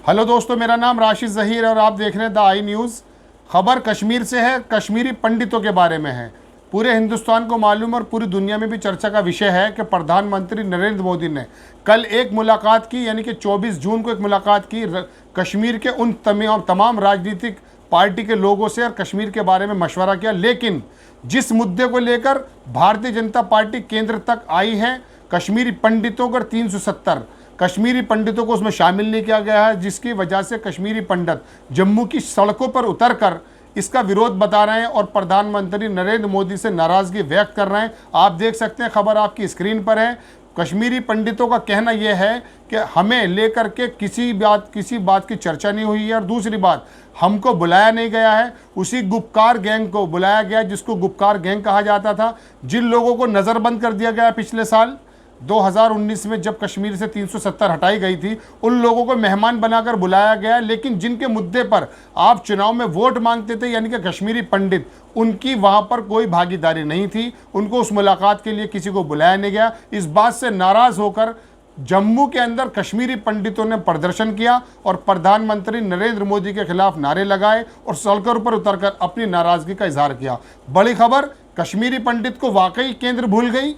Hello दोस्तों, मेरा नाम राशिद ज़हीर और आप देख रहे हैं द आई न्यूज़। खबर कश्मीर से है, कश्मीरी पंडितों के बारे में है। पूरे हिंदुस्तान को मालूम और पूरी दुनिया में भी चर्चा का विषय है कि प्रधानमंत्री नरेंद्र मोदी ने कल एक मुलाकात की, यानी कि 24 जून को एक मुलाकात की कश्मीर के उन तमाम राजनीतिक पार्टी के लोगों से और कश्मीर के बारे में मशवरा किया। लेकिन जिस मुद्दे को लेकर भारतीय जनता पार्टी केंद्र तक आई है, कश्मीरी पंडितों को 370 कश्मीरी पंडितों को उसमें शामिल नहीं किया गया है, जिसकी वजह से कश्मीरी पंडित जम्मू की सड़कों पर उतरकर इसका विरोध बता रहे हैं और प्रधानमंत्री नरेंद्र मोदी से नाराज़गी व्यक्त कर रहे हैं। आप देख सकते हैं, खबर आपकी स्क्रीन पर है। कश्मीरी पंडितों का कहना यह है कि हमें लेकर के किसी बात की चर्चा नहीं हुई है और दूसरी बात, हमको बुलाया नहीं गया है। उसी गुपकार गैंग को बुलाया गया जिसको गुपकार गैंग कहा जाता था, जिन लोगों को नज़रबंद कर दिया गया पिछले साल 2019 में जब कश्मीर से 370 हटाई गई थी, उन लोगों को मेहमान बनाकर बुलाया गया। लेकिन जिनके मुद्दे पर आप चुनाव में वोट मांगते थे, यानी कि कश्मीरी पंडित, उनकी वहां पर कोई भागीदारी नहीं थी। उनको उस मुलाकात के लिए किसी को बुलाया नहीं गया। इस बात से नाराज होकर जम्मू के अंदर कश्मीरी पंडितों ने प्रदर्शन किया और प्रधानमंत्री नरेंद्र मोदी के खिलाफ नारे लगाए और सड़कों पर उतरकर अपनी नाराजगी का इजहार किया। बड़ी खबर, कश्मीरी पंडित को वाकई केंद्र भूल गई।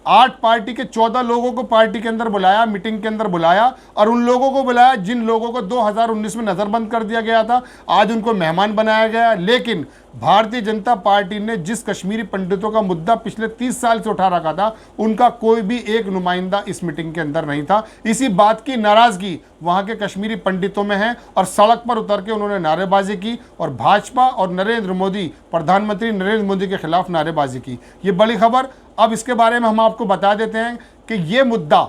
8 पार्टी के 14 लोगों को पार्टी के अंदर बुलाया, मीटिंग के अंदर बुलाया और उन लोगों को बुलाया जिन लोगों को 2019 में नज़रबंद कर दिया गया था। आज उनको मेहमान बनाया गया। लेकिन भारतीय जनता पार्टी ने जिस कश्मीरी पंडितों का मुद्दा पिछले 30 साल से उठा रखा था, उनका कोई भी एक नुमाइंदा इस मीटिंग के अंदर नहीं था। इसी बात की नाराज़गी वहाँ के कश्मीरी पंडितों में है और सड़क पर उतर के उन्होंने नारेबाजी की और भाजपा और नरेंद्र मोदी, प्रधानमंत्री नरेंद्र मोदी के खिलाफ नारेबाजी की। ये बड़ी खबर। अब इसके बारे में हम आपको बता देते हैं कि ये मुद्दा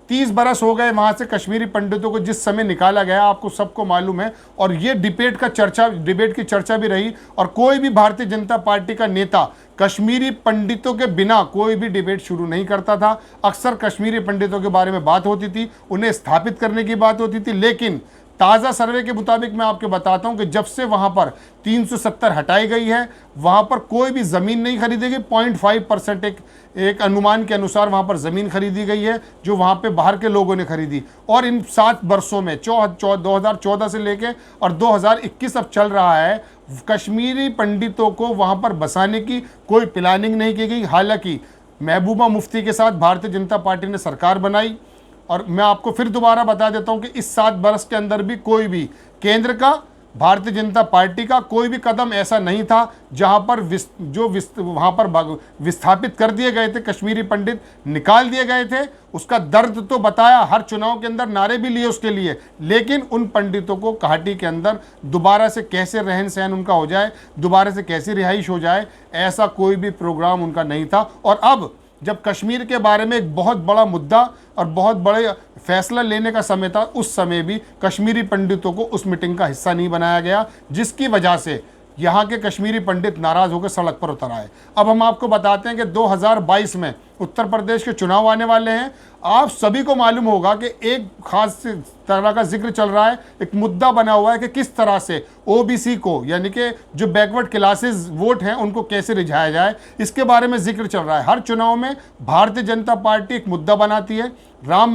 30 बरस हो गए वहाँ से कश्मीरी पंडितों को जिस समय निकाला गया, आपको सबको मालूम है। और ये डिबेट की चर्चा भी रही और कोई भी भारतीय जनता पार्टी का नेता कश्मीरी पंडितों के बिना कोई भी डिबेट शुरू नहीं करता था। अक्सर कश्मीरी पंडितों के बारे में बात होती थी, उन्हें स्थापित करने की बात होती थी। लेकिन ताज़ा सर्वे के मुताबिक मैं आपको बताता हूं कि जब से वहां पर 370 हटाई गई है, वहां पर कोई भी ज़मीन नहीं खरीदी गई। 0.5% एक अनुमान के अनुसार वहां पर ज़मीन खरीदी गई है, जो वहां पे बाहर के लोगों ने खरीदी। और इन 7 वर्षों में 2014 से लेके और 2021 अब चल रहा है, कश्मीरी पंडितों को वहां पर बसाने की कोई प्लानिंग नहीं की गई। हालांकि महबूबा मुफ्ती के साथ भारतीय जनता पार्टी ने सरकार बनाई और मैं आपको फिर दोबारा बता देता हूं कि इस 7 वर्ष के अंदर भी कोई भी केंद्र का, भारतीय जनता पार्टी का कोई भी कदम ऐसा नहीं था जहां पर वहां पर विस्थापित कर दिए गए थे, कश्मीरी पंडित निकाल दिए गए थे। उसका दर्द तो बताया, हर चुनाव के अंदर नारे भी लिए उसके लिए। लेकिन उन पंडितों को घाटी के अंदर दोबारा से कैसे रहन सहन उनका हो जाए, दोबारा से कैसी रिहाइश हो जाए, ऐसा कोई भी प्रोग्राम उनका नहीं था। और अब जब कश्मीर के बारे में एक बहुत बड़ा मुद्दा और बहुत बड़े फैसला लेने का समय था, उस समय भी कश्मीरी पंडितों को उस मीटिंग का हिस्सा नहीं बनाया गया, जिसकी वजह से यहाँ के कश्मीरी पंडित नाराज होकर सड़क पर उतर आए। अब हम आपको बताते हैं कि 2022 में उत्तर प्रदेश के चुनाव आने वाले हैं। आप सभी को मालूम होगा कि एक खास तरह का जिक्र चल रहा है, एक मुद्दा बना हुआ है कि किस तरह से ओबीसी को, यानी कि जो बैकवर्ड क्लासेस वोट हैं, उनको कैसे रिझाया जाए। इसके बारे में जिक्र चल रहा है। हर चुनाव में भारतीय जनता पार्टी एक मुद्दा बनाती है। राम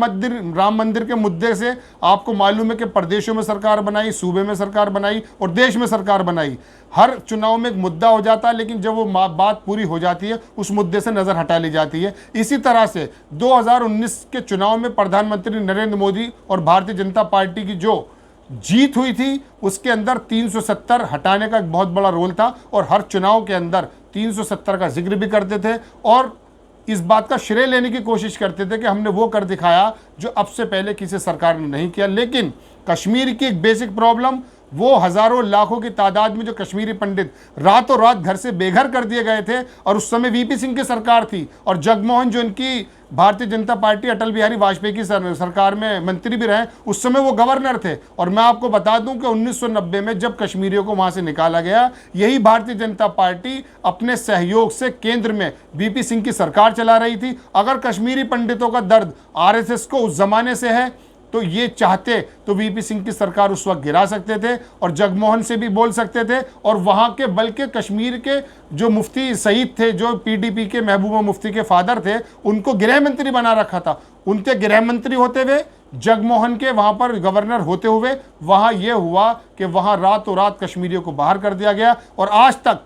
मंदिर के मुद्दे से आपको मालूम है कि प्रदेशों में सरकार बनाई, सूबे में सरकार बनाई और देश में सरकार बनाई। हर चुनाव में एक मुद्दा हो जाता है, लेकिन जब वो बात पूरी हो जाती है, उस मुद्दे से नज़र हटा ली जाती है। इसी तरह से 2019 के चुनाव में प्रधानमंत्री नरेंद्र मोदी और भारतीय जनता पार्टी की जो जीत हुई थी, उसके अंदर 370 हटाने का एक बहुत बड़ा रोल था और हर चुनाव के अंदर 370 का जिक्र भी करते थे और इस बात का श्रेय लेने की कोशिश करते थे कि हमने वो कर दिखाया जो अब से पहले किसी सरकार ने नहीं किया। लेकिन कश्मीर की एक बेसिक प्रॉब्लम, वो हज़ारों लाखों की तादाद में जो कश्मीरी पंडित रातों रात घर से बेघर कर दिए गए थे, और उस समय वीपी सिंह की सरकार थी और जगमोहन, जो इनकी भारतीय जनता पार्टी अटल बिहारी वाजपेयी की सरकार में मंत्री भी रहे, उस समय वो गवर्नर थे। और मैं आपको बता दूं कि 1990 में जब कश्मीरियों को वहां से निकाला गया, यही भारतीय जनता पार्टी अपने सहयोग से केंद्र में वीपी सिंह की सरकार चला रही थी। अगर कश्मीरी पंडितों का दर्द आरएसएस को उस जमाने से है, तो ये चाहते तो वीपी सिंह की सरकार उस वक्त गिरा सकते थे और जगमोहन से भी बोल सकते थे। और वहाँ के, बल्कि कश्मीर के जो मुफ्ती सईद थे, जो पीडीपी के महबूबा मुफ्ती के फादर थे, उनको गृह मंत्री बना रखा था। उनके गृह मंत्री होते हुए जगमोहन के वहाँ पर गवर्नर होते हुए वहाँ ये हुआ कि वहाँ रातों रात कश्मीरियों को बाहर कर दिया गया, और आज तक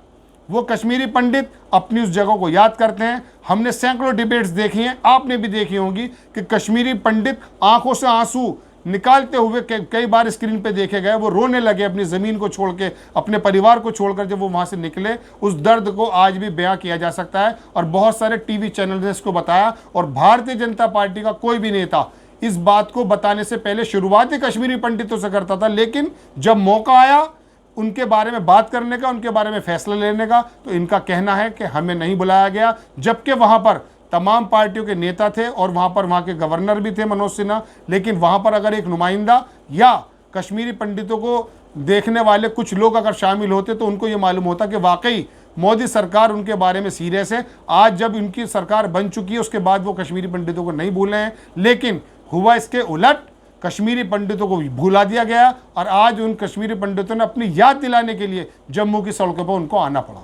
वो कश्मीरी पंडित अपनी उस जगह को याद करते हैं। हमने सैकड़ों डिबेट्स देखी हैं, आपने भी देखी होंगी, कि कश्मीरी पंडित आंखों से आंसू निकालते हुए कई बार स्क्रीन पे देखे गए, वो रोने लगे अपनी ज़मीन को छोड़ के, अपने परिवार को छोड़कर जब वो वहाँ से निकले। उस दर्द को आज भी बयां किया जा सकता है, और बहुत सारे टीवी चैनल ने इसको बताया, और भारतीय जनता पार्टी का कोई भी नेता इस बात को बताने से पहले शुरुआत ही कश्मीरी पंडितों से करता था, लेकिन जब मौका आया उनके बारे में बात करने का, उनके बारे में फैसला लेने का, तो इनका कहना है कि हमें नहीं बुलाया गया, जबकि वहाँ पर तमाम पार्टियों के नेता थे और वहाँ के गवर्नर भी थे मनोज सिन्हा। लेकिन वहाँ पर अगर एक नुमाइंदा या कश्मीरी पंडितों को देखने वाले कुछ लोग अगर शामिल होते तो उनको ये मालूम होता कि वाकई मोदी सरकार उनके बारे में सीरियस है। आज जब उनकी सरकार बन चुकी है उसके बाद वो कश्मीरी पंडितों को नहीं भूले हैं, लेकिन हुआ इसके उलट, कश्मीरी पंडितों को भुला दिया गया, और आज उन कश्मीरी पंडितों ने अपनी याद दिलाने के लिए जम्मू की सड़कों पर उनको आना पड़ा।